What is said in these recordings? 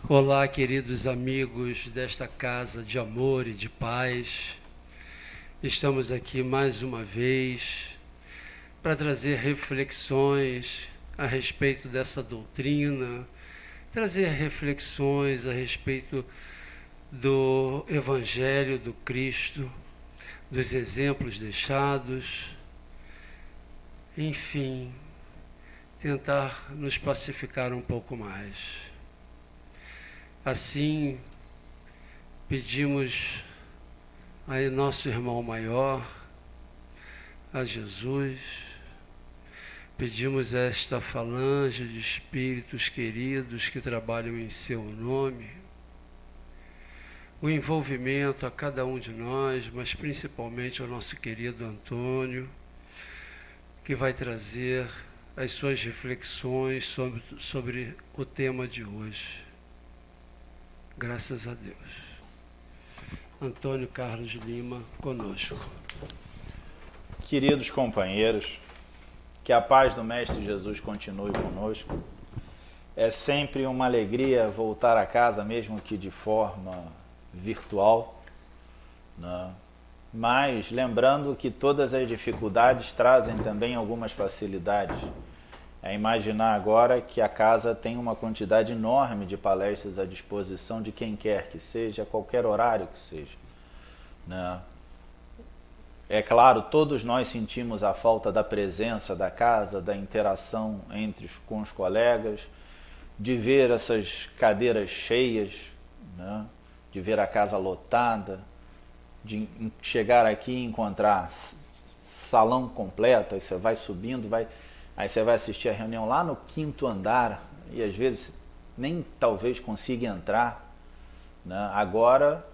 Olá, queridos amigos desta casa de amor e de paz. Estamos aqui mais uma vez para trazer reflexões a respeito dessa doutrina, trazer reflexões a respeito do Evangelho do Cristo, dos exemplos deixados, enfim, tentar nos pacificar um pouco mais. Assim, pedimos a nosso irmão maior, a Jesus, pedimos a esta falange de espíritos queridos que trabalham em seu nome, o envolvimento a cada um de nós, mas principalmente ao nosso querido Antônio, que vai trazer as suas reflexões sobre o tema de hoje. Graças a Deus. Antônio Carlos Lima, conosco. Queridos companheiros, que a paz do Mestre Jesus continue conosco. É sempre uma alegria voltar a casa, mesmo que de forma virtual, né? Mas lembrando que todas as dificuldades trazem também algumas facilidades. É imaginar agora que a casa tem uma quantidade enorme de palestras à disposição de quem quer que seja, a qualquer horário que seja, né? É claro, todos nós sentimos a falta da presença da casa, da interação com os colegas, de ver essas cadeiras cheias, né? De ver a casa lotada, de chegar aqui e encontrar salão completo, aí você vai subindo, aí você vai assistir a reunião lá no 5º andar e às vezes nem talvez consiga entrar, né? Agora,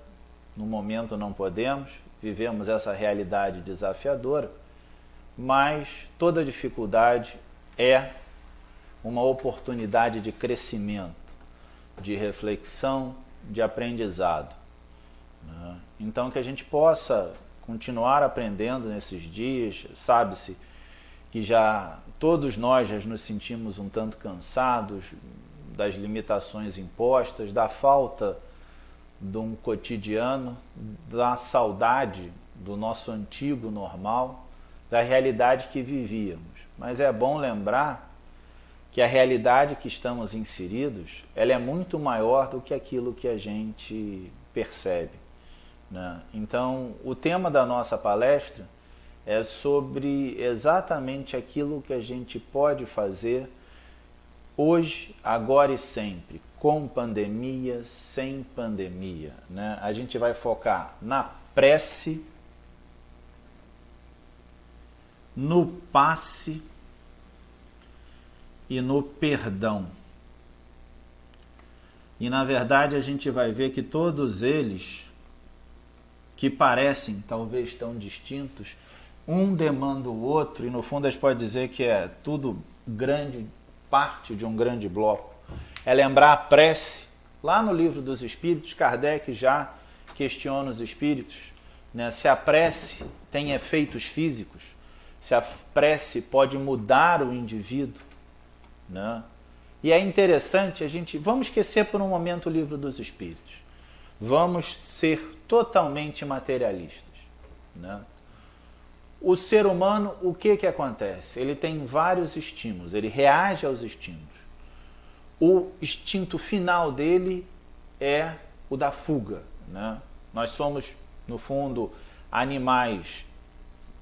no momento não podemos, vivemos essa realidade desafiadora, mas toda dificuldade é uma oportunidade de crescimento, de reflexão, de aprendizado, né? Então que a gente possa continuar aprendendo nesses dias. Sabe-se que todos nós já nos sentimos um tanto cansados das limitações impostas, da falta de um cotidiano, da saudade do nosso antigo normal, da realidade que vivíamos. Mas é bom lembrar que a realidade que estamos inseridos, ela é muito maior do que aquilo que a gente percebe, né? Então, o tema da nossa palestra é sobre exatamente aquilo que a gente pode fazer hoje, agora e sempre, com pandemia, sem pandemia, né? A gente vai focar na prece, no passe e no perdão. E na verdade a gente vai ver que todos eles, que parecem talvez tão distintos, um demanda o outro, e no fundo a gente pode dizer que é tudo grande, parte de um grande bloco. É lembrar a prece. Lá no Livro dos Espíritos, Kardec já questiona os espíritos, né, se a prece tem efeitos físicos, se a prece pode mudar o indivíduo, né? E é interessante vamos esquecer por um momento o Livro dos Espíritos. Vamos ser totalmente materialistas, né? O ser humano, o que acontece? Ele tem vários estímulos, ele reage aos estímulos. O instinto final dele é o da fuga, né? Nós somos, no fundo, animais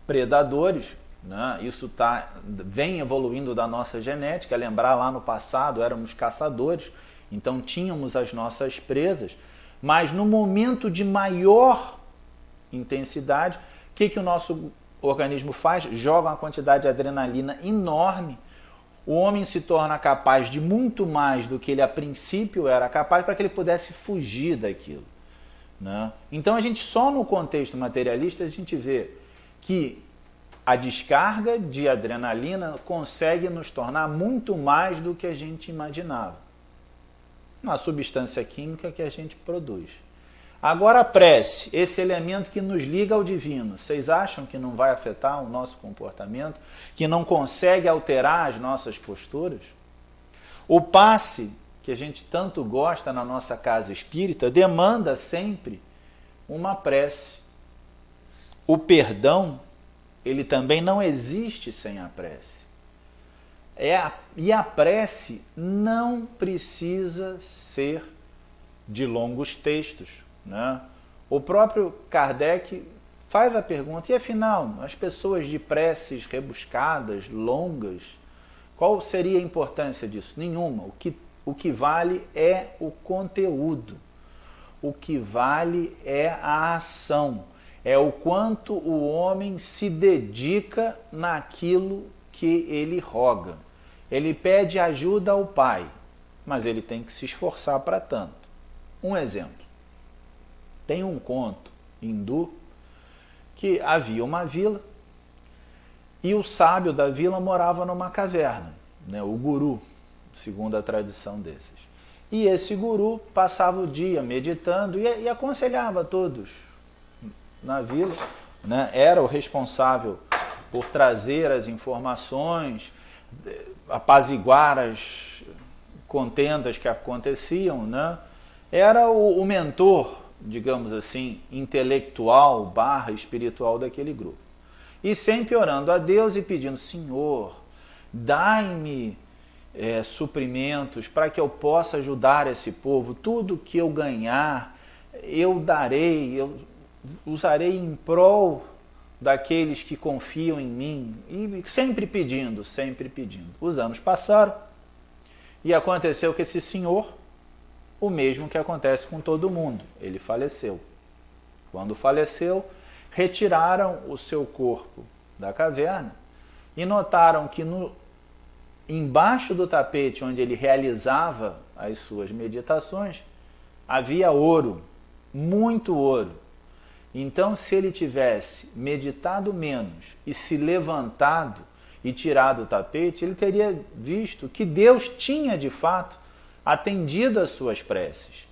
predadores, né? Isso vem evoluindo da nossa genética. Lembrar, lá no passado éramos caçadores, então tínhamos as nossas presas, mas no momento de maior intensidade, o que o nosso organismo faz? Joga uma quantidade de adrenalina enorme. O homem se torna capaz de muito mais do que ele a princípio era capaz, para que ele pudesse fugir daquilo, né? Então a gente só no contexto materialista a gente vê que a descarga de adrenalina consegue nos tornar muito mais do que a gente imaginava, uma substância química que a gente produz. Agora a prece, esse elemento que nos liga ao divino, vocês acham que não vai afetar o nosso comportamento? Que não consegue alterar as nossas posturas? O passe que a gente tanto gosta na nossa casa espírita, demanda sempre uma prece. O perdão, ele também não existe sem a prece. E a prece não precisa ser de longos textos, né? O próprio Kardec faz a pergunta, e afinal, as pessoas de preces rebuscadas, longas, qual seria a importância disso? Nenhuma. O que vale é o conteúdo. O que vale é a ação. É o quanto o homem se dedica naquilo que ele roga. Ele pede ajuda ao Pai, mas ele tem que se esforçar para tanto. Um exemplo. Tem um conto hindu que havia uma vila e o sábio da vila morava numa caverna, né, o guru, segundo a tradição desses. E esse guru passava o dia meditando e aconselhava a todos na vila, né, era o responsável por trazer as informações, apaziguar as contendas que aconteciam, né? Era o mentor, digamos assim, intelectual / espiritual daquele grupo. E sempre orando a Deus e pedindo, Senhor, dai-me suprimentos para que eu possa ajudar esse povo, tudo que eu ganhar, eu darei, eu usarei em prol daqueles que confiam em mim, e sempre pedindo, sempre pedindo. Os anos passaram e aconteceu que esse senhor, o mesmo que acontece com todo mundo, ele faleceu. Quando faleceu, retiraram o seu corpo da caverna e notaram que embaixo do tapete onde ele realizava as suas meditações, havia ouro, muito ouro. Então, se ele tivesse meditado menos e se levantado e tirado o tapete, ele teria visto que Deus tinha, de fato, atendido às suas preces.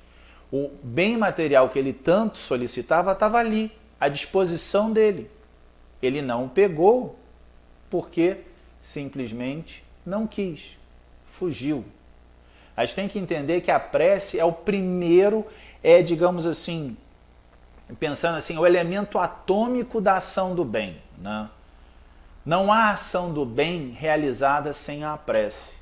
O bem material que ele tanto solicitava estava ali, à disposição dele. Ele não o pegou porque simplesmente não quis, fugiu. A gente tem que entender que a prece é o primeiro, digamos assim, pensando assim, o elemento atômico da ação do bem, né? Não há ação do bem realizada sem a prece.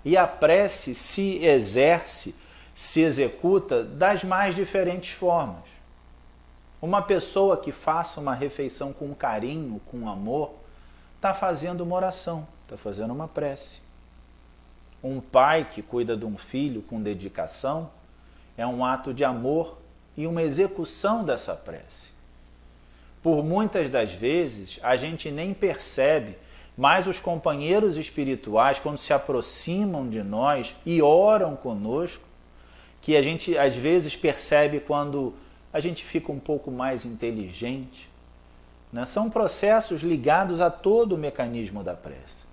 E a prece se exerce, se executa das mais diferentes formas. Uma pessoa que faça uma refeição com carinho, com amor, está fazendo uma oração, está fazendo uma prece. Um pai que cuida de um filho com dedicação é um ato de amor e uma execução dessa prece. Por muitas das vezes, a gente nem percebe, mas os companheiros espirituais, quando se aproximam de nós e oram conosco, que a gente às vezes percebe quando a gente fica um pouco mais inteligente, né? São processos ligados a todo o mecanismo da prece.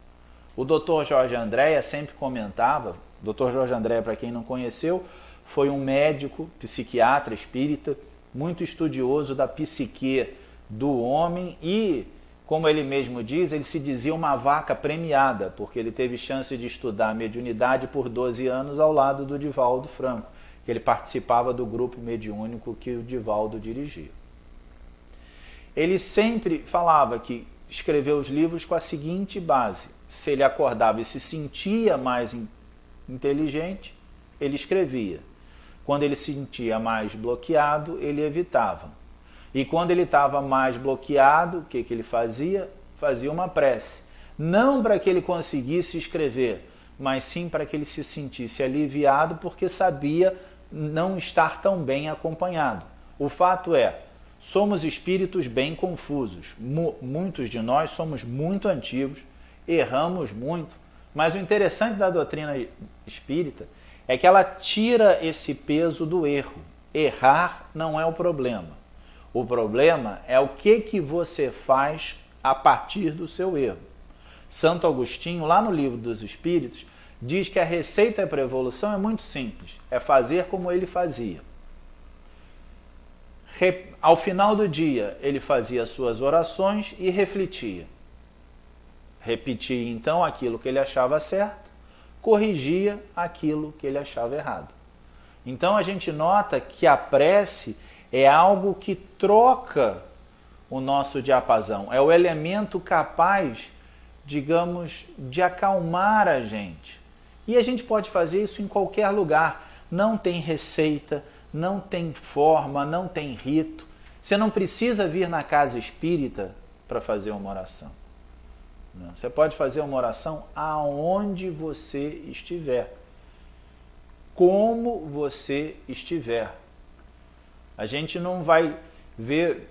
O Dr. Jorge Andréa sempre comentava, Dr. Jorge Andréa, para quem não conheceu, foi um médico, psiquiatra espírita, muito estudioso da psique do homem e, como ele mesmo diz, ele se dizia uma vaca premiada, porque ele teve chance de estudar a mediunidade por 12 anos ao lado do Divaldo Franco, que ele participava do grupo mediúnico que o Divaldo dirigia. Ele sempre falava que escreveu os livros com a seguinte base: se ele acordava e se sentia mais inteligente, ele escrevia. Quando ele se sentia mais bloqueado, ele evitava. E quando ele estava mais bloqueado, o que ele fazia? Fazia uma prece. Não para que ele conseguisse escrever, mas sim para que ele se sentisse aliviado, porque sabia não estar tão bem acompanhado. O fato é, somos espíritos bem confusos. Muitos de nós somos muito antigos, erramos muito, mas o interessante da doutrina espírita é que ela tira esse peso do erro. Errar não é o problema. O problema é o que você faz a partir do seu erro. Santo Agostinho, lá no Livro dos Espíritos, diz que a receita para a evolução é muito simples. É fazer como ele fazia. Ao final do dia, ele fazia suas orações e refletia. Repetia então aquilo que ele achava certo, corrigia aquilo que ele achava errado. Então a gente nota que a prece é algo que troca o nosso diapasão, é o elemento capaz, digamos, de acalmar a gente. E a gente pode fazer isso em qualquer lugar. Não tem receita, não tem forma, não tem rito. Você não precisa vir na casa espírita para fazer uma oração. Não. Você pode fazer uma oração aonde você estiver, como você estiver. A gente não vai ver,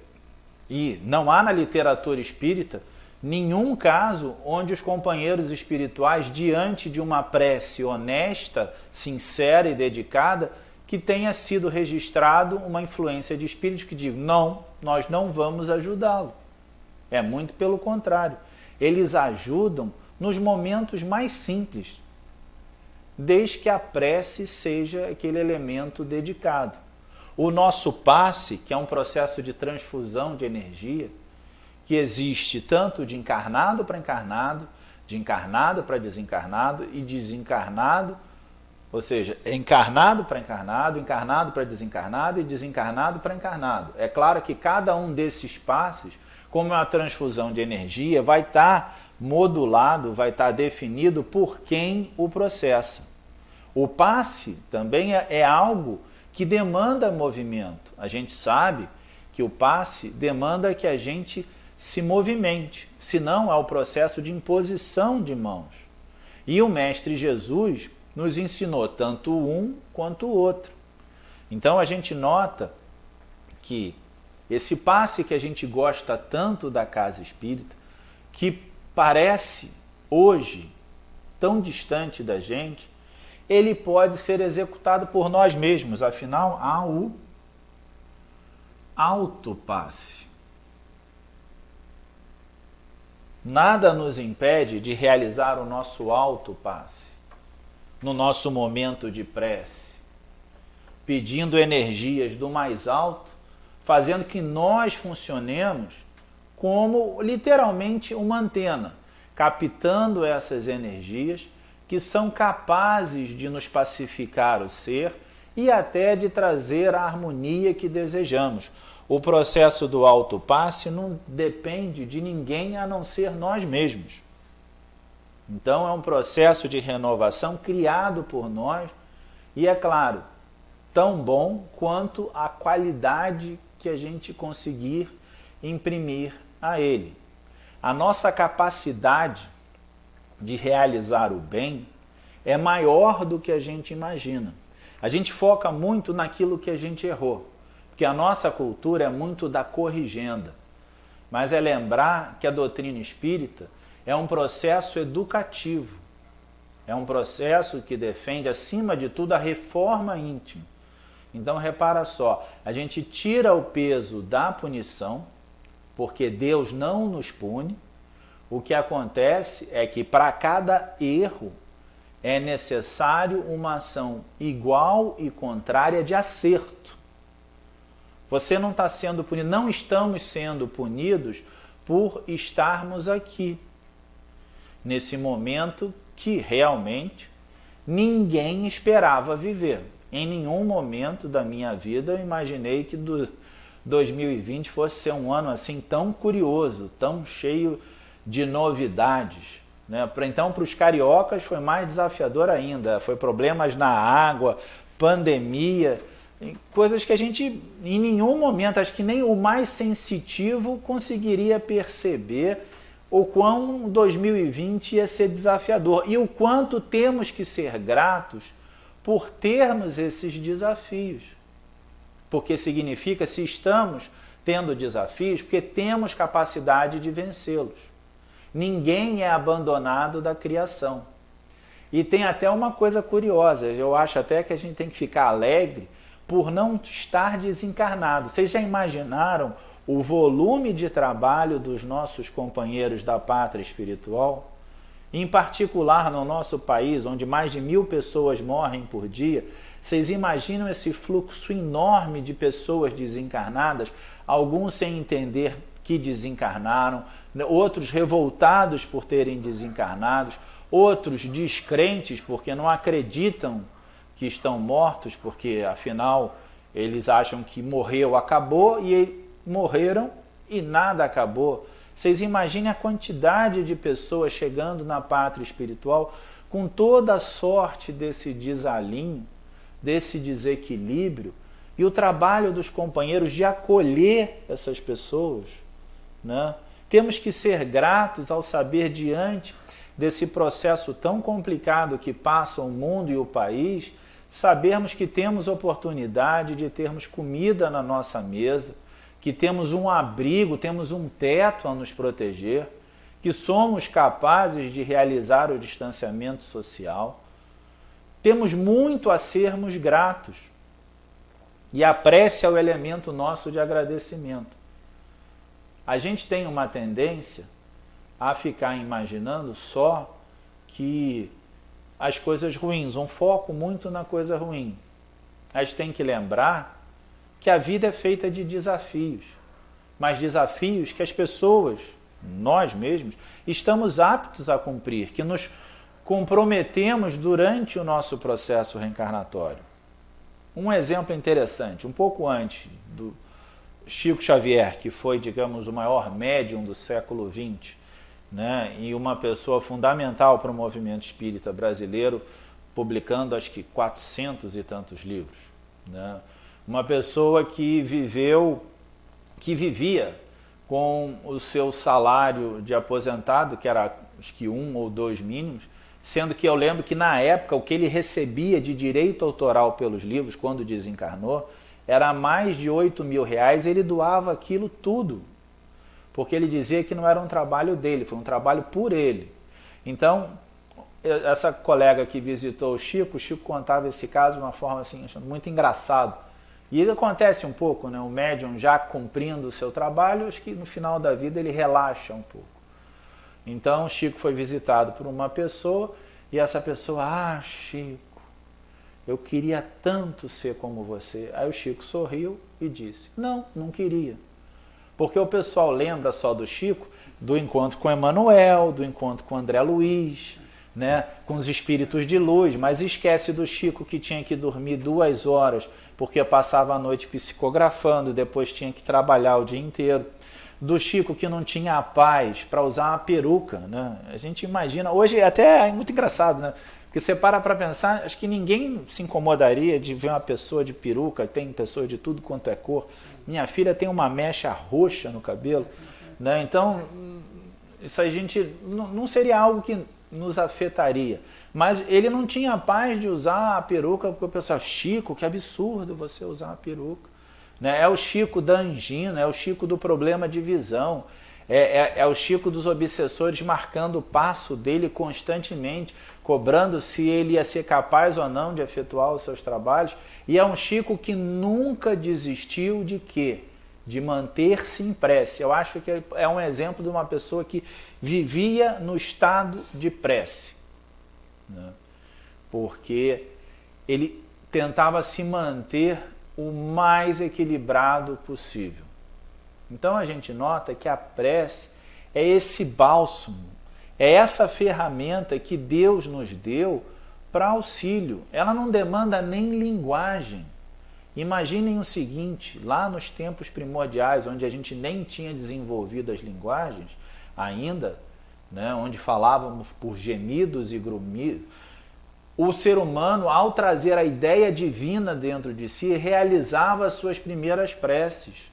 e não há na literatura espírita nenhum caso onde os companheiros espirituais, diante de uma prece honesta, sincera e dedicada, que tenha sido registrado uma influência de espíritos que digam, não, nós não vamos ajudá-lo. É muito pelo contrário. Eles ajudam nos momentos mais simples, desde que a prece seja aquele elemento dedicado. O nosso passe, que é um processo de transfusão de energia, que existe tanto de encarnado para encarnado, de encarnado para desencarnado e desencarnado, ou seja, encarnado para encarnado, encarnado para desencarnado e desencarnado para encarnado. É claro que cada um desses passos, como é uma transfusão de energia, vai estar modulado, vai estar definido por quem o processa. O passe também é algo que demanda movimento. A gente sabe que o passe demanda que a gente se movimente, senão há o processo de imposição de mãos. E o Mestre Jesus nos ensinou tanto um quanto o outro. Então a gente nota que esse passe que a gente gosta tanto da casa espírita, que parece hoje tão distante da gente, ele pode ser executado por nós mesmos, afinal há o autopasse. Nada nos impede de realizar o nosso autopasse no nosso momento de prece, pedindo energias do mais alto, fazendo que nós funcionemos como literalmente uma antena, captando essas energias que são capazes de nos pacificar o ser e até de trazer a harmonia que desejamos. O processo do autopasse não depende de ninguém a não ser nós mesmos. Então é um processo de renovação criado por nós e, é claro, tão bom quanto a qualidade que a gente conseguir imprimir a ele. A nossa capacidade de realizar o bem é maior do que a gente imagina. A gente foca muito naquilo que a gente errou, porque a nossa cultura é muito da corrigenda. Mas é lembrar que a doutrina espírita é um processo educativo, é um processo que defende, acima de tudo, a reforma íntima. Então, repara só, a gente tira o peso da punição, porque Deus não nos pune. O que acontece é que para cada erro é necessário uma ação igual e contrária de acerto. Você não está sendo punido, não estamos sendo punidos por estarmos aqui, nesse momento que realmente ninguém esperava viver. Em nenhum momento da minha vida eu imaginei que 2020 fosse ser um ano assim tão curioso, tão cheio de novidades. Né? Então, para os cariocas foi mais desafiador ainda. Foi problemas na água, pandemia, coisas que a gente, em nenhum momento, acho que nem o mais sensitivo conseguiria perceber o quão 2020 ia ser desafiador e o quanto temos que ser gratos por termos esses desafios. Porque significa, se estamos tendo desafios, porque temos capacidade de vencê-los. Ninguém é abandonado da criação. E tem até uma coisa curiosa, eu acho até que a gente tem que ficar alegre por não estar desencarnado. Vocês já imaginaram o volume de trabalho dos nossos companheiros da pátria espiritual? Em particular no nosso país, onde mais de 1000 pessoas morrem por dia, vocês imaginam esse fluxo enorme de pessoas desencarnadas, alguns sem entender que desencarnaram, outros revoltados por terem desencarnados, outros descrentes, porque não acreditam que estão mortos, porque afinal eles acham que morreu, acabou, e morreram e nada acabou. Vocês imaginem a quantidade de pessoas chegando na pátria espiritual com toda a sorte desse desalinho, desse desequilíbrio, e o trabalho dos companheiros de acolher essas pessoas, né? Temos que ser gratos ao saber, diante desse processo tão complicado que passa o mundo e o país, sabermos que temos oportunidade de termos comida na nossa mesa, que temos um abrigo, temos um teto a nos proteger, que somos capazes de realizar o distanciamento social. Temos muito a sermos gratos. E a prece é o elemento nosso de agradecimento. A gente tem uma tendência a ficar imaginando só que as coisas ruins, um foco muito na coisa ruim. A gente tem que lembrar que a vida é feita de desafios, mas desafios que as pessoas, nós mesmos, estamos aptos a cumprir, que nos comprometemos durante o nosso processo reencarnatório. Um exemplo interessante, um pouco antes do Chico Xavier, que foi, digamos, o maior médium do século XX, né, e uma pessoa fundamental para o movimento espírita brasileiro, publicando acho que 400 e tantos livros, né? Uma pessoa que vivia com o seu salário de aposentado, que era acho que 1 ou 2 mínimos, sendo que eu lembro que na época o que ele recebia de direito autoral pelos livros, quando desencarnou, era mais de 8 mil reais. Ele doava aquilo tudo, porque ele dizia que não era um trabalho dele, foi um trabalho por ele. Então, essa colega que visitou o Chico contava esse caso de uma forma assim, muito engraçado. E isso acontece um pouco, né? O médium já cumprindo o seu trabalho, acho que no final da vida ele relaxa um pouco. Então, Chico foi visitado por uma pessoa, e essa pessoa, Chico, eu queria tanto ser como você. Aí o Chico sorriu e disse, não queria. Porque o pessoal lembra só do Chico, do encontro com Emmanuel, do encontro com André Luiz, né, com os espíritos de luz, mas esquece do Chico que tinha que dormir 2 horas, porque passava a noite psicografando, depois tinha que trabalhar o dia inteiro. Do Chico que não tinha a paz para usar uma peruca, né? A gente imagina, hoje até é muito engraçado, né? Porque você para pensar, acho que ninguém se incomodaria de ver uma pessoa de peruca, tem pessoas de tudo quanto é cor. Minha filha tem uma mecha roxa no cabelo, né? Então, isso a gente não seria algo que nos afetaria. Mas ele não tinha paz de usar a peruca, porque o pessoal, Chico, que absurdo você usar a peruca. Né? É o Chico da angina, é o Chico do problema de visão, é o Chico dos obsessores marcando o passo dele constantemente, cobrando se ele ia ser capaz ou não de efetuar os seus trabalhos. E é um Chico que nunca desistiu de quê? De manter-se em prece. Eu acho que é um exemplo de uma pessoa que vivia no estado de prece, né? Porque ele tentava se manter o mais equilibrado possível. Então a gente nota que a prece é esse bálsamo, é essa ferramenta que Deus nos deu para auxílio. Ela não demanda nem linguagem. Imaginem o seguinte, lá nos tempos primordiais, onde a gente nem tinha desenvolvido as linguagens ainda, né, onde falávamos por gemidos e grumidos, o ser humano, ao trazer a ideia divina dentro de si, realizava as suas primeiras preces.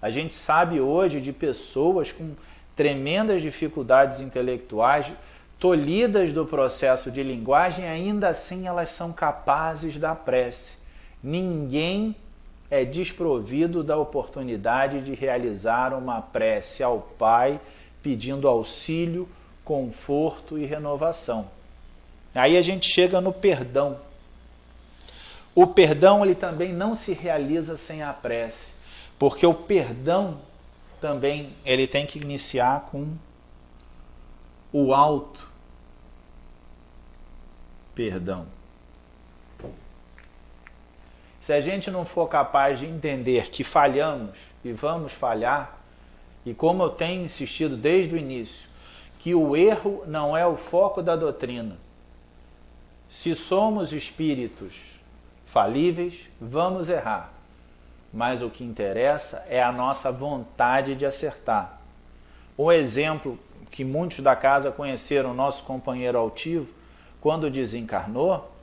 A gente sabe hoje de pessoas com tremendas dificuldades intelectuais, tolhidas do processo de linguagem, ainda assim elas são capazes da prece. Ninguém é desprovido da oportunidade de realizar uma prece ao Pai, pedindo auxílio, conforto e renovação. Aí a gente chega no perdão. O perdão ele também não se realiza sem a prece, porque o perdão também ele tem que iniciar com o auto perdão. Se a gente não for capaz de entender que falhamos e vamos falhar, e como eu tenho insistido desde o início, que o erro não é o foco da doutrina. Se somos espíritos falíveis, vamos errar. Mas o que interessa é a nossa vontade de acertar. O exemplo que muitos da casa conheceram, nosso companheiro altivo, quando desencarnou,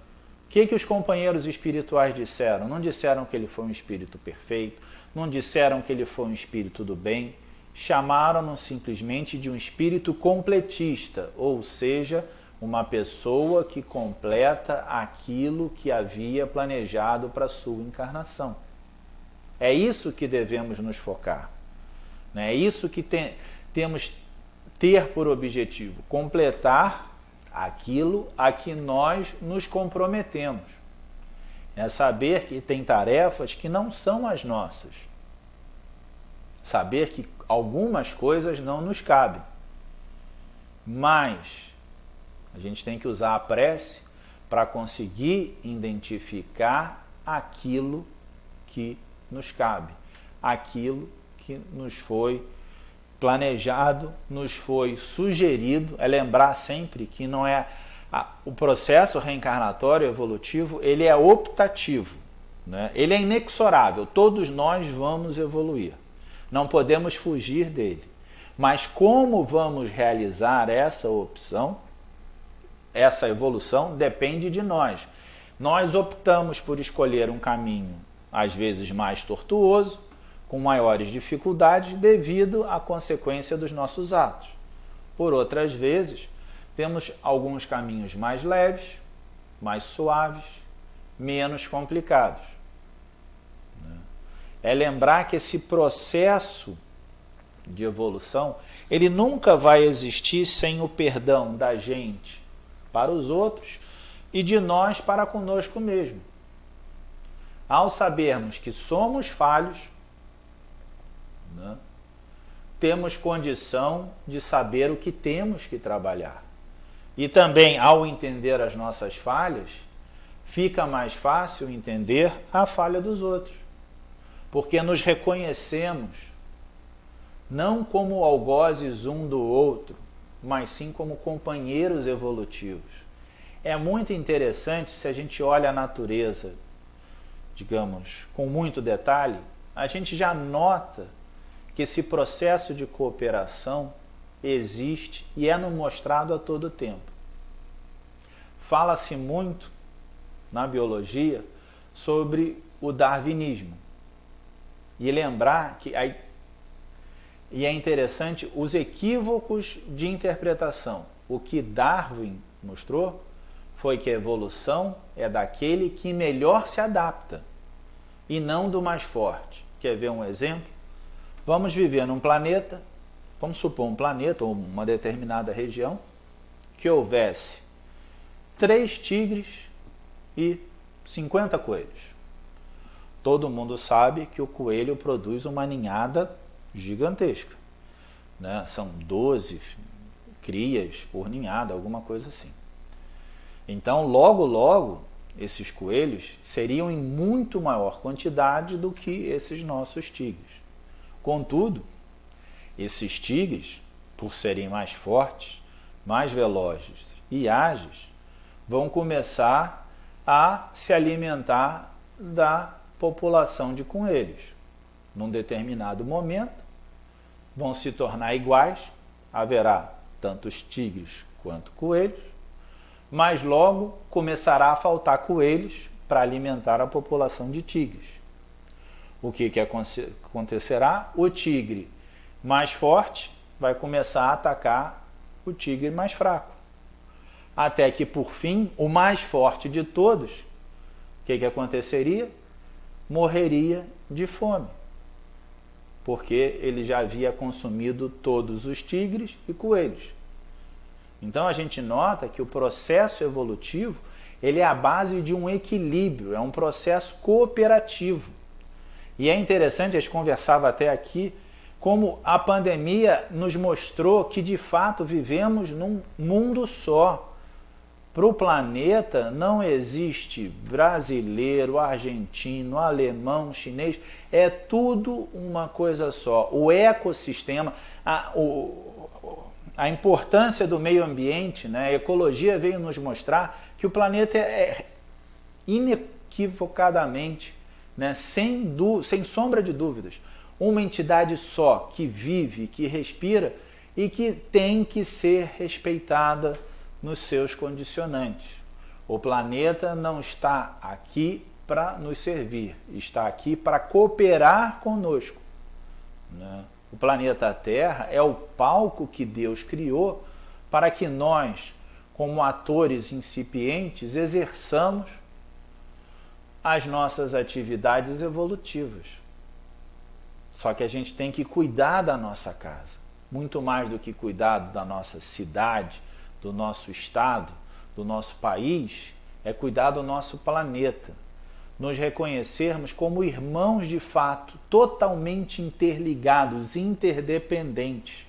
o que os companheiros espirituais disseram? Não disseram que ele foi um espírito perfeito, não disseram que ele foi um espírito do bem, chamaram-no simplesmente de um espírito completista, ou seja, uma pessoa que completa aquilo que havia planejado para a sua encarnação. É isso que devemos nos focar. É isso que temos ter por objetivo, completar aquilo a que nós nos comprometemos. É saber que tem tarefas que não são as nossas. Saber que algumas coisas não nos cabem. Mas a gente tem que usar a prece para conseguir identificar aquilo que nos cabe, aquilo que nos foi planejado, nos foi sugerido. É lembrar sempre que não é o processo reencarnatório evolutivo, ele é optativo, né? Ele é inexorável, todos nós vamos evoluir, não podemos fugir dele. Mas como vamos realizar essa opção, essa evolução, depende de nós. Nós optamos por escolher um caminho, às vezes mais tortuoso, com maiores dificuldades devido à consequência dos nossos atos. Por outras vezes, temos alguns caminhos mais leves, mais suaves, menos complicados. É lembrar que esse processo de evolução, ele nunca vai existir sem o perdão da gente para os outros e de nós para conosco mesmo. Ao sabermos que somos falhos, né, temos condição de saber o que temos que trabalhar. E também, ao entender as nossas falhas, fica mais fácil entender a falha dos outros. Porque nos reconhecemos não como algozes um do outro, mas sim como companheiros evolutivos. É muito interessante, se a gente olha a natureza, digamos, com muito detalhe, a gente já nota que esse processo de cooperação existe e é nos mostrado a todo tempo. Fala-se muito na biologia sobre o darwinismo. E lembrar que e é interessante os equívocos de interpretação. O que Darwin mostrou foi que a evolução é daquele que melhor se adapta e não do mais forte. Quer ver um exemplo? Vamos viver num planeta, vamos supor um planeta ou uma determinada região, que houvesse 3 tigres e 50 coelhos. Todo mundo sabe que o coelho produz uma ninhada gigantesca, né? São 12 crias por ninhada, alguma coisa assim. Então, logo, esses coelhos seriam em muito maior quantidade do que esses nossos tigres. Contudo, esses tigres, por serem mais fortes, mais velozes e ágeis, vão começar a se alimentar da população de coelhos. Num determinado momento, vão se tornar iguais, haverá tantos tigres quanto coelhos, mas logo começará a faltar coelhos para alimentar a população de tigres. O que acontecerá? O tigre mais forte vai começar a atacar o tigre mais fraco. Até que, por fim, o mais forte de todos, o que aconteceria? Morreria de fome, porque ele já havia consumido todos os tigres e coelhos. Então a gente nota que o processo evolutivo, ele é a base de um equilíbrio, é um processo cooperativo. E é interessante, a gente conversava até aqui, como a pandemia nos mostrou que de fato vivemos num mundo só. Para o planeta não existe brasileiro, argentino, alemão, chinês, é tudo uma coisa só. O ecossistema, a importância do meio ambiente, né? A ecologia veio nos mostrar que o planeta é inequivocadamente, né? sem sombra de dúvidas, uma entidade só que vive, que respira e que tem que ser respeitada nos seus condicionantes. O planeta não está aqui para nos servir, está aqui para cooperar conosco, né? O planeta Terra é o palco que Deus criou para que nós, como atores incipientes, exerçamos as nossas atividades evolutivas. Só que a gente tem que cuidar da nossa casa, muito mais do que cuidar da nossa cidade, do nosso estado, do nosso país, é cuidar do nosso planeta. Nos reconhecermos como irmãos de fato, totalmente interligados, interdependentes.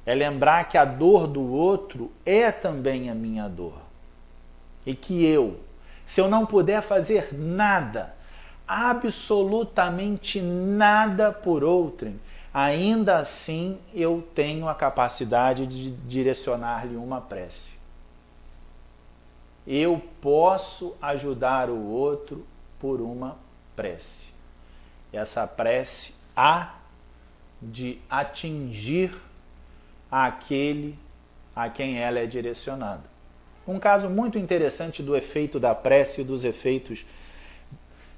É lembrar que a dor do outro é também a minha dor. E que se eu não puder fazer nada, absolutamente nada por outrem, ainda assim eu tenho a capacidade de direcionar-lhe uma prece. Eu posso ajudar o outro por uma prece. Essa prece há de atingir aquele a quem ela é direcionada. Um caso muito interessante do efeito da prece e dos efeitos,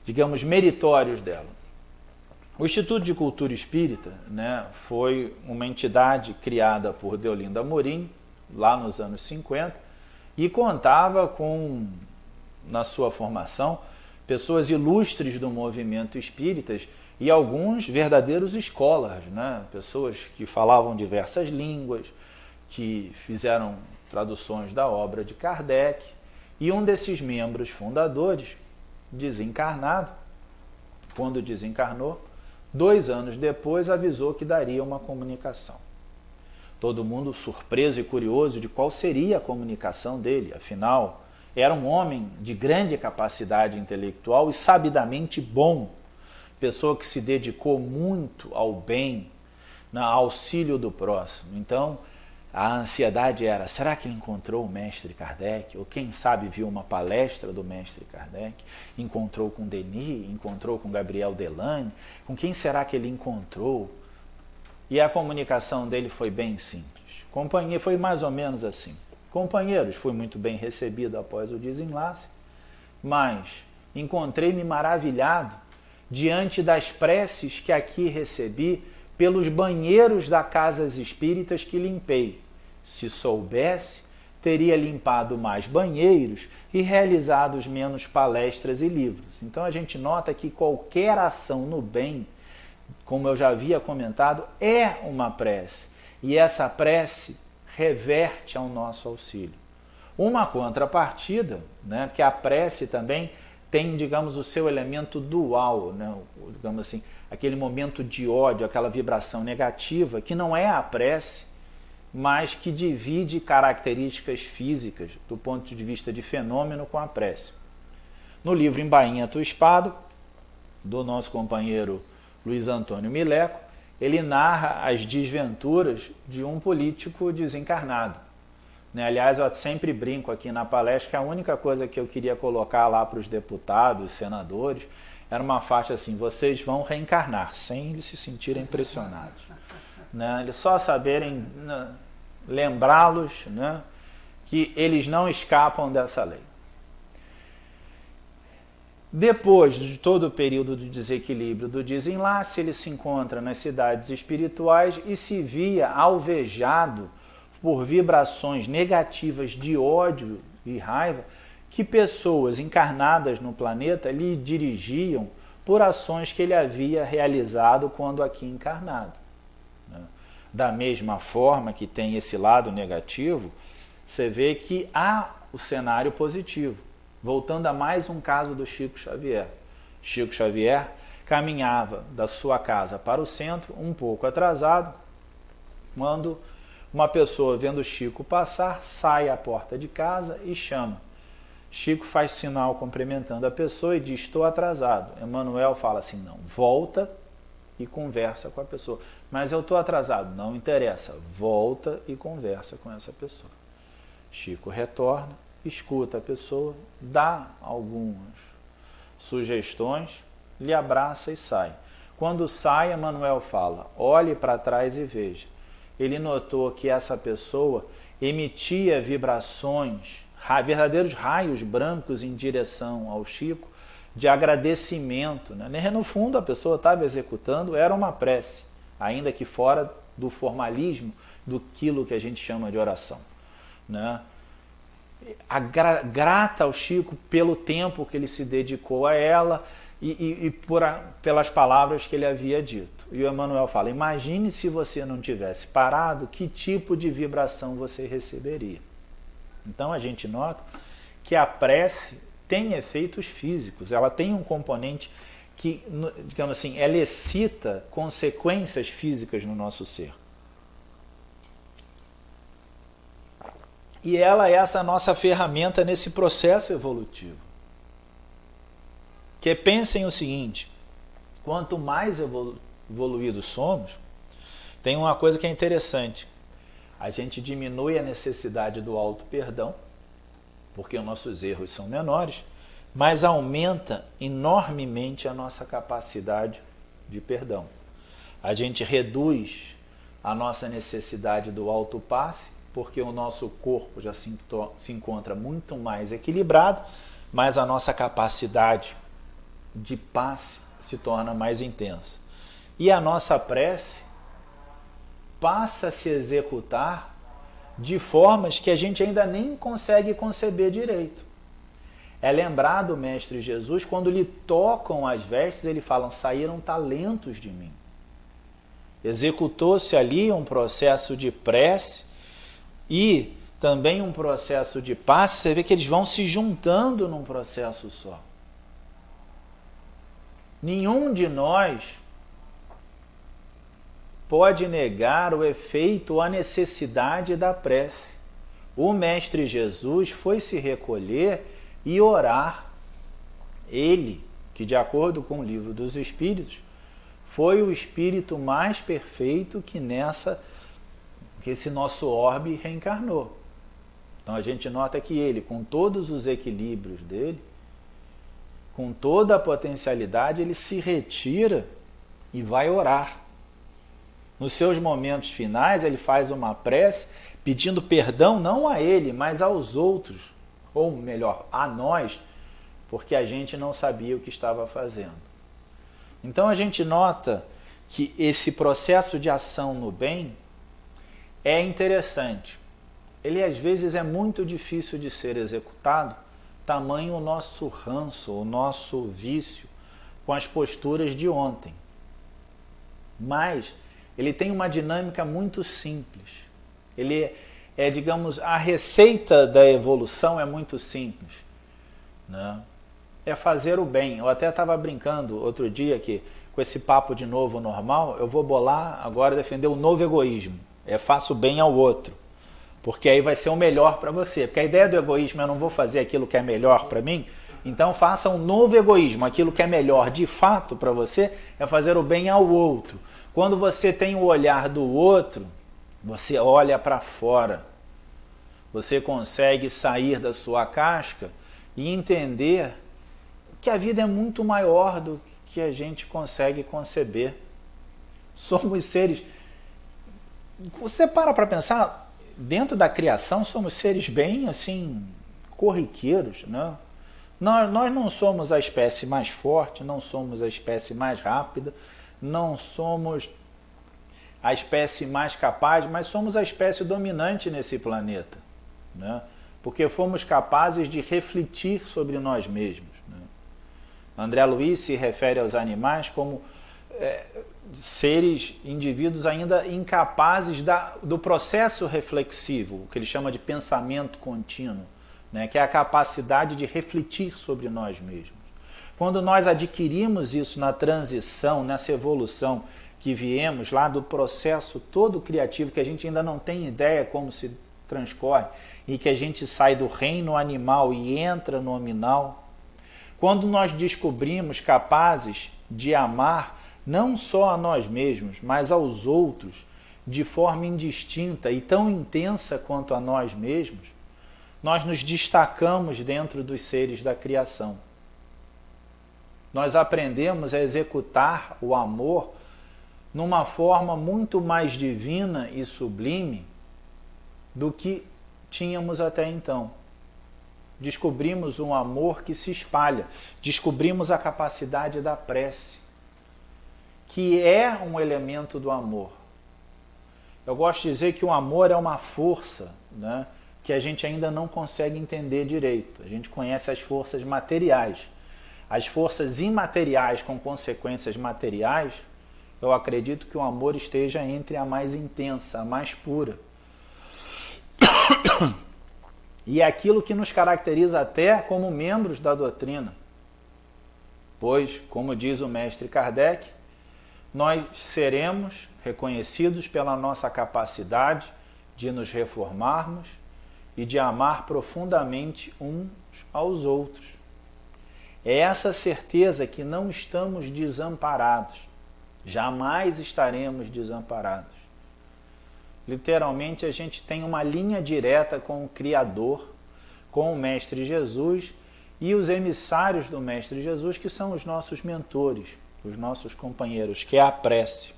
digamos, meritórios dela. O Instituto de Cultura Espírita, né, foi uma entidade criada por Deolinda Amorim, lá nos anos 50, e contava com, na sua formação, pessoas ilustres do movimento espíritas e alguns verdadeiros scholars, né? Pessoas que falavam diversas línguas, que fizeram traduções da obra de Kardec, e um desses membros fundadores, desencarnado, quando desencarnou, 2 anos depois avisou que daria uma comunicação. Todo mundo surpreso e curioso de qual seria a comunicação dele. Afinal, era um homem de grande capacidade intelectual e sabidamente bom. Pessoa que se dedicou muito ao bem, no auxílio do próximo. Então, a ansiedade era, será que ele encontrou o mestre Kardec? Ou quem sabe viu uma palestra do mestre Kardec? Encontrou com Denis? Encontrou com Gabriel Delane? Com quem será que ele encontrou? E a comunicação dele foi bem simples. Foi mais ou menos assim. Companheiros, fui muito bem recebido após o desenlace, mas encontrei-me maravilhado diante das preces que aqui recebi pelos banheiros da Casas Espíritas que limpei. Se soubesse, teria limpado mais banheiros e realizado menos palestras e livros. Então a gente nota que qualquer ação no bem, como eu já havia comentado, é uma prece. E essa prece reverte ao nosso auxílio. Uma contrapartida, né, porque a prece também tem, digamos, o seu elemento dual, né, digamos assim, aquele momento de ódio, aquela vibração negativa, que não é a prece, mas que divide características físicas do ponto de vista de fenômeno com a prece. No livro Embainha Tua Espada, do nosso companheiro Luiz Antônio Mileco, ele narra as desventuras de um político desencarnado. Aliás, eu sempre brinco aqui na palestra que a única coisa que eu queria colocar lá para os deputados, senadores, era uma faixa assim, vocês vão reencarnar, sem eles se sentirem pressionados. Eles só saberem lembrá-los, que eles não escapam dessa lei. Depois de todo o período de desequilíbrio do desenlace, ele se encontra nas cidades espirituais e se via alvejado por vibrações negativas de ódio e raiva que pessoas encarnadas no planeta lhe dirigiam por ações que ele havia realizado quando aqui encarnado. Da mesma forma que tem esse lado negativo, você vê que há o cenário positivo. Voltando a mais um caso do Chico Xavier. Chico Xavier caminhava da sua casa para o centro, um pouco atrasado, quando uma pessoa, vendo Chico passar, sai à porta de casa e chama. Chico faz sinal cumprimentando a pessoa e diz, estou atrasado. Emmanuel fala assim, não, volta e conversa com a pessoa. Mas eu estou atrasado, não interessa, volta e conversa com essa pessoa. Chico retorna, escuta a pessoa, dá algumas sugestões, lhe abraça e sai. Quando sai, Emmanuel fala, olhe para trás e veja. Ele notou que essa pessoa emitia vibrações, verdadeiros raios brancos em direção ao Chico, de agradecimento. Né? No fundo, a pessoa estava executando, era uma prece, ainda que fora do formalismo daquilo que a gente chama de oração. Né? Grata ao Chico pelo tempo que ele se dedicou a ela e pelas palavras que ele havia dito. E o Emmanuel fala, imagine se você não tivesse parado, que tipo de vibração você receberia. Então a gente nota que a prece tem efeitos físicos, ela tem um componente que, digamos assim, ela excita consequências físicas no nosso ser. E ela é essa nossa ferramenta nesse processo evolutivo. Que pensem o seguinte, quanto mais evoluídos somos, tem uma coisa que é interessante. A gente diminui a necessidade do auto-perdão, porque os nossos erros são menores, mas aumenta enormemente a nossa capacidade de perdão. A gente reduz a nossa necessidade do autopasse, porque o nosso corpo já se encontra muito mais equilibrado, mas a nossa capacidade de passe se torna mais intensa. E a nossa prece passa a se executar de formas que a gente ainda nem consegue conceber direito. É lembrar do Mestre Jesus, quando lhe tocam as vestes, ele fala, saíram talentos de mim. Executou-se ali um processo de prece e também um processo de passe. Você vê que eles vão se juntando num processo só. Nenhum de nós pode negar o efeito ou a necessidade da prece. O Mestre Jesus foi se recolher e orar. Ele, que de acordo com o Livro dos Espíritos, foi o espírito mais perfeito que esse nosso orbe reencarnou. Então a gente nota que ele, com todos os equilíbrios dele, com toda a potencialidade, ele se retira e vai orar. Nos seus momentos finais, ele faz uma prece pedindo perdão não a ele, mas aos outros, ou melhor, a nós, porque a gente não sabia o que estava fazendo. Então a gente nota que esse processo de ação no bem é interessante. Ele às vezes é muito difícil de ser executado, tamanho o nosso ranço, o nosso vício com as posturas de ontem. Mas ele tem uma dinâmica muito simples. Ele digamos, a receita da evolução é muito simples, né? É fazer o bem. Eu até estava brincando outro dia que com esse papo de novo normal, eu vou bolar agora defender o novo egoísmo. Faço bem ao outro, porque aí vai ser o melhor para você. Porque a ideia do egoísmo é eu não vou fazer aquilo que é melhor para mim, então faça um novo egoísmo. Aquilo que é melhor de fato para você é fazer o bem ao outro. Quando você tem o olhar do outro, você olha para fora. Você consegue sair da sua casca e entender que a vida é muito maior do que a gente consegue conceber. Somos seres... Você para pensar, dentro da criação, somos seres bem, assim, corriqueiros, né? Nós não somos a espécie mais forte, não somos a espécie mais rápida, não somos a espécie mais capaz, mas somos a espécie dominante nesse planeta, né? Porque fomos capazes de refletir sobre nós mesmos, né? André Luiz se refere aos animais como seres, indivíduos ainda incapazes do processo reflexivo, o que ele chama de pensamento contínuo, né? Que é a capacidade de refletir sobre nós mesmos. Quando nós adquirimos isso na transição, nessa evolução que viemos lá do processo todo criativo, que a gente ainda não tem ideia como se transcorre, e que a gente sai do reino animal e entra no nominal, quando nós descobrimos capazes de amar não só a nós mesmos, mas aos outros, de forma indistinta e tão intensa quanto a nós mesmos, nós nos destacamos dentro dos seres da criação. Nós aprendemos a executar o amor numa forma muito mais divina e sublime do que tínhamos até então. Descobrimos um amor que se espalha, descobrimos a capacidade da prece, que é um elemento do amor. Eu gosto de dizer que o amor é uma força, né, que a gente ainda não consegue entender direito. A gente conhece as forças materiais. As forças imateriais com consequências materiais, eu acredito que o amor esteja entre a mais intensa, a mais pura. E é aquilo que nos caracteriza até como membros da doutrina. Pois, como diz o mestre Kardec, nós seremos reconhecidos pela nossa capacidade de nos reformarmos e de amar profundamente uns aos outros. É essa certeza que não estamos desamparados. Jamais estaremos desamparados. Literalmente, a gente tem uma linha direta com o Criador, com o Mestre Jesus e os emissários do Mestre Jesus, que são os nossos mentores, os nossos companheiros, que é a prece.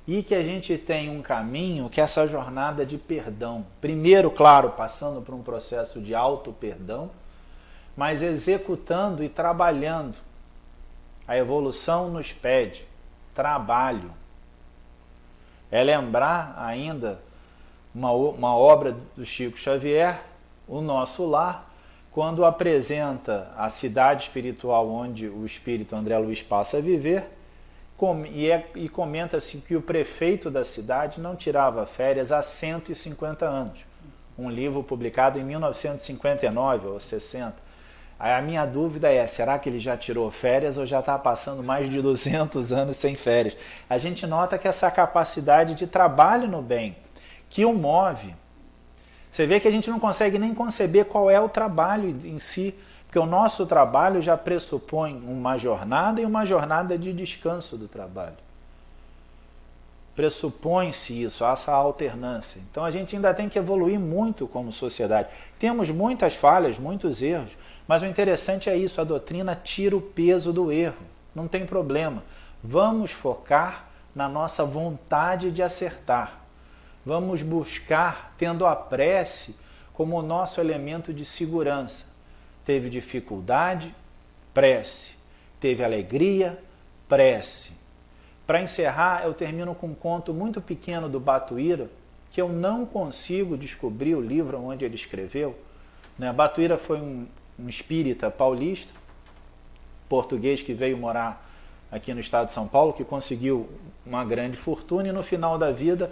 E que a gente tem um caminho, que é essa jornada de perdão. Primeiro, claro, passando por um processo de auto-perdão, mas executando e trabalhando. A evolução nos pede trabalho. É lembrar ainda uma obra do Chico Xavier, O Nosso Lar, quando apresenta a cidade espiritual onde o espírito André Luiz passa a viver, e comenta-se que o prefeito da cidade não tirava férias há 150 anos. Um livro publicado em 1959 ou 60. Aí a minha dúvida é, será que ele já tirou férias ou já está passando mais de 200 anos sem férias? A gente nota que essa capacidade de trabalho no bem, que o move, você vê que a gente não consegue nem conceber qual é o trabalho em si, porque o nosso trabalho já pressupõe uma jornada e uma jornada de descanso do trabalho. Pressupõe-se isso, essa alternância. Então a gente ainda tem que evoluir muito como sociedade. Temos muitas falhas, muitos erros, mas o interessante é isso, a doutrina tira o peso do erro, não tem problema. Vamos focar na nossa vontade de acertar. Vamos buscar, tendo a prece como o nosso elemento de segurança. Teve dificuldade? Prece. Teve alegria? Prece. Para encerrar, eu termino com um conto muito pequeno do Batuíra, que eu não consigo descobrir o livro onde ele escreveu. Batuíra foi um espírita paulista, português que veio morar aqui no estado de São Paulo, que conseguiu uma grande fortuna e no final da vida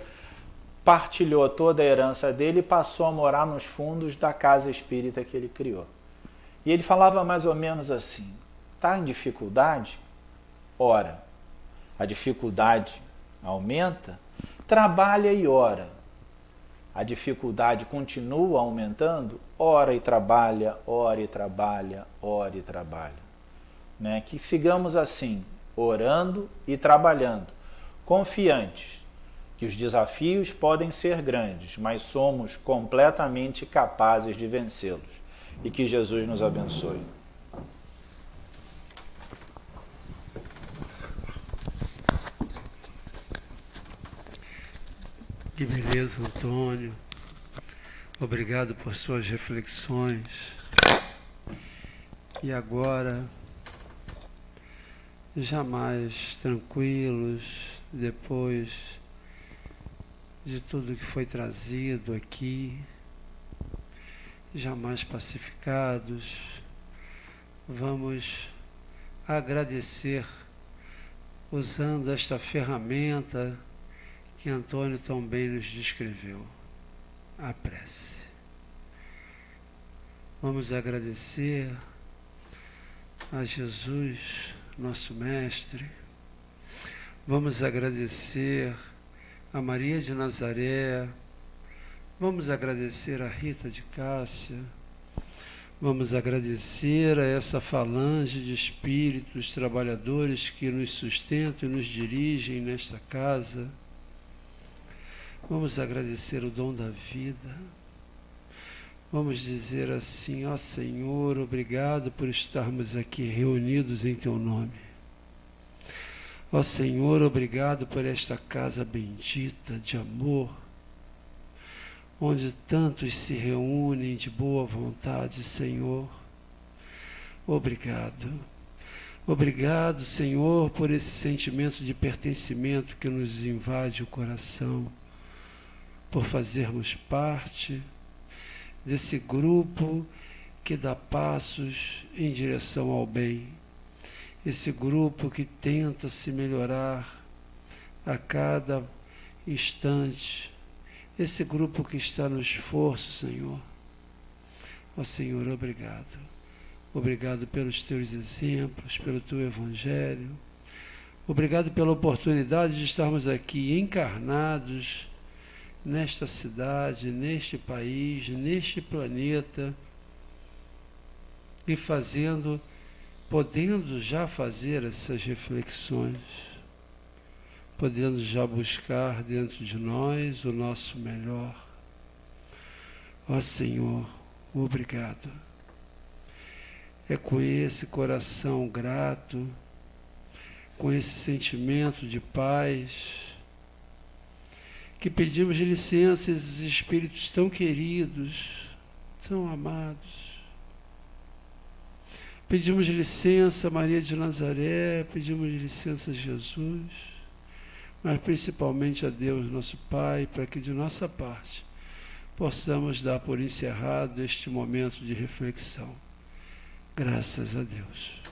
partilhou toda a herança dele e passou a morar nos fundos da casa espírita que ele criou. E ele falava mais ou menos assim, está em dificuldade? Ora. A dificuldade aumenta, trabalha e ora. A dificuldade continua aumentando, ora e trabalha, ora e trabalha, ora e trabalha. Que sigamos assim, orando e trabalhando, confiantes que os desafios podem ser grandes, mas somos completamente capazes de vencê-los. E que Jesus nos abençoe. Que beleza, Antônio. Obrigado por suas reflexões. E agora, jamais tranquilos, depois de tudo que foi trazido aqui, jamais pacificados, vamos agradecer usando esta ferramenta que Antônio tão bem nos descreveu, a prece. Vamos agradecer a Jesus, nosso Mestre. Vamos agradecer a Maria de Nazaré. Vamos agradecer a Rita de Cássia. Vamos agradecer a essa falange de espíritos trabalhadores que nos sustentam e nos dirigem nesta casa. Vamos agradecer o dom da vida. Vamos dizer assim: ó Senhor, obrigado por estarmos aqui reunidos em Teu nome. Ó Senhor, obrigado por esta casa bendita de amor, onde tantos se reúnem de boa vontade, Senhor. Obrigado. Obrigado, Senhor, por esse sentimento de pertencimento que nos invade o coração, por fazermos parte desse grupo que dá passos em direção ao bem, esse grupo que tenta se melhorar a cada instante, esse grupo que está no esforço, Senhor. Ó Senhor, obrigado. Obrigado pelos Teus exemplos, pelo Teu Evangelho. Obrigado pela oportunidade de estarmos aqui encarnados nesta cidade, neste país, neste planeta, e podendo já fazer essas reflexões, podendo já buscar dentro de nós o nosso melhor. Ó Senhor, obrigado. É com esse coração grato, com esse sentimento de paz, que pedimos licença a esses espíritos tão queridos, tão amados. Pedimos licença a Maria de Nazaré, pedimos licença a Jesus, mas principalmente a Deus, nosso Pai, para que de nossa parte possamos dar por encerrado este momento de reflexão. Graças a Deus.